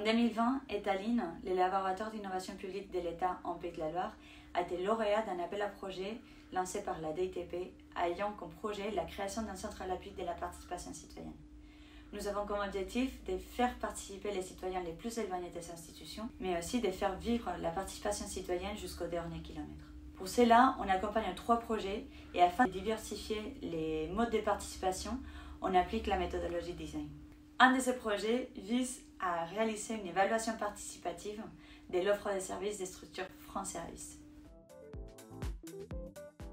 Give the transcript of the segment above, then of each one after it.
En 2020, Etaline, le laboratoire d'innovation publique de l'État en Pays de la Loire, a été lauréat d'un appel à projet lancé par la DITP, ayant comme projet la création d'un centre à l'appui de la participation citoyenne. Nous avons comme objectif de faire participer les citoyens les plus éloignés des institutions, mais aussi de faire vivre la participation citoyenne jusqu'au dernier kilomètre. Pour cela, on accompagne 3 projets et afin de diversifier les modes de participation, on applique la méthodologie design. Un de ces projets vise à réaliser une évaluation participative de l'offre de services des structures France Service.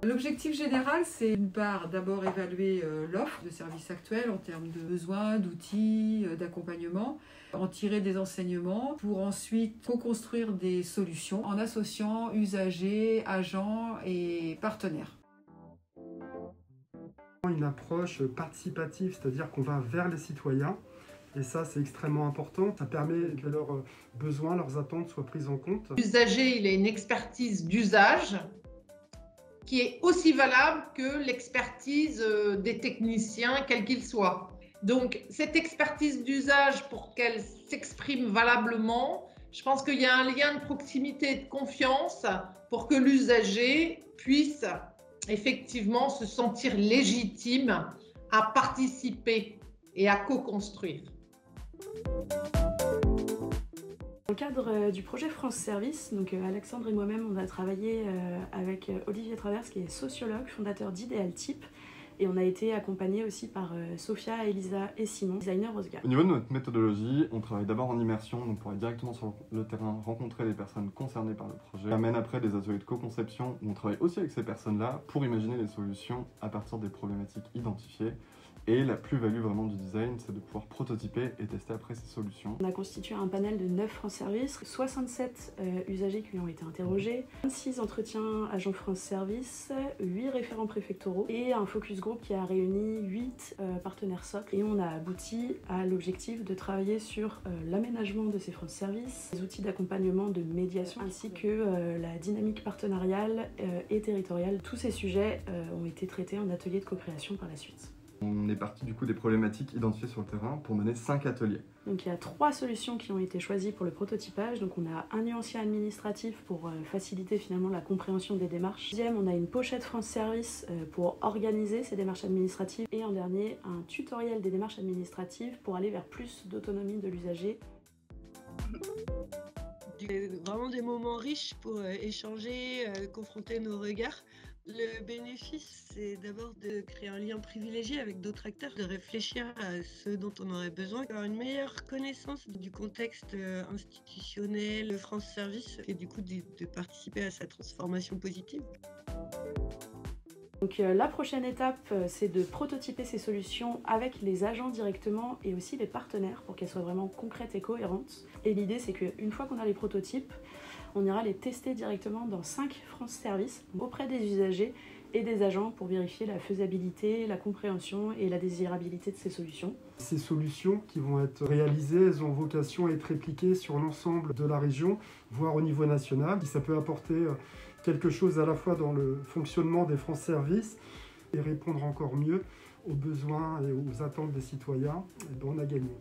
L'objectif général, c'est d'une part d'abord évaluer l'offre de services actuels en termes de besoins, d'outils, d'accompagnement, en tirer des enseignements pour ensuite co-construire des solutions en associant usagers, agents et partenaires. Une approche participative, c'est-à-dire qu'on va vers les citoyens. Et ça, c'est extrêmement important. Ça permet que leurs besoins, leurs attentes soient prises en compte. L'usager, il a une expertise d'usage qui est aussi valable que l'expertise des techniciens, quels qu'ils soient. Donc, cette expertise d'usage, pour qu'elle s'exprime valablement, je pense qu'il y a un lien de proximité et de confiance pour que l'usager puisse effectivement se sentir légitime à participer et à co-construire. Dans le cadre du projet France Service, donc Alexandre et moi-même, on a travaillé avec Olivier Travers, qui est sociologue, fondateur d'Idéal Type, et on a été accompagnés aussi par Sophia, Elisa et Simon, designers Osga. Au niveau de notre méthodologie, on travaille d'abord en immersion, donc pour aller directement sur le terrain, rencontrer les personnes concernées par le projet. On amène après des ateliers de co-conception où on travaille aussi avec ces personnes-là pour imaginer des solutions à partir des problématiques identifiées. Et la plus-value vraiment du design, c'est de pouvoir prototyper et tester après ces solutions. On a constitué un panel de 9 France Service, 67 usagers qui lui ont été interrogés, 26 entretiens agents France Service, 8 référents préfectoraux et un focus group qui a réuni 8 partenaires socles. Et on a abouti à l'objectif de travailler sur l'aménagement de ces France Service, les outils d'accompagnement de médiation ainsi que la dynamique partenariale et territoriale. Tous ces sujets ont été traités en atelier de co-création par la suite. On est parti du coup des problématiques identifiées sur le terrain pour mener 5 ateliers. Donc il y a 3 solutions qui ont été choisies pour le prototypage. Donc on a un nuancier administratif pour faciliter finalement la compréhension des démarches. Deuxième, on a une pochette France Service pour organiser ces démarches administratives. Et en dernier, un tutoriel des démarches administratives pour aller vers plus d'autonomie de l'usager. Vraiment des moments riches pour échanger, confronter nos regards. Le bénéfice, c'est d'abord de créer un lien privilégié avec d'autres acteurs, de réfléchir à ce dont on aurait besoin, d'avoir une meilleure connaissance du contexte institutionnel de France Service et du coup de participer à sa transformation positive. Donc la prochaine étape, c'est de prototyper ces solutions avec les agents directement et aussi les partenaires pour qu'elles soient vraiment concrètes et cohérentes. Et l'idée, c'est qu'une fois qu'on a les prototypes, on ira les tester directement dans 5 France Service auprès des usagers et des agents pour vérifier la faisabilité, la compréhension et la désirabilité de ces solutions. Ces solutions qui vont être réalisées, elles ont vocation à être répliquées sur l'ensemble de la région, voire au niveau national. Ça peut apporter quelque chose à la fois dans le fonctionnement des France Service et répondre encore mieux aux besoins et aux attentes des citoyens. Et ben on a gagné.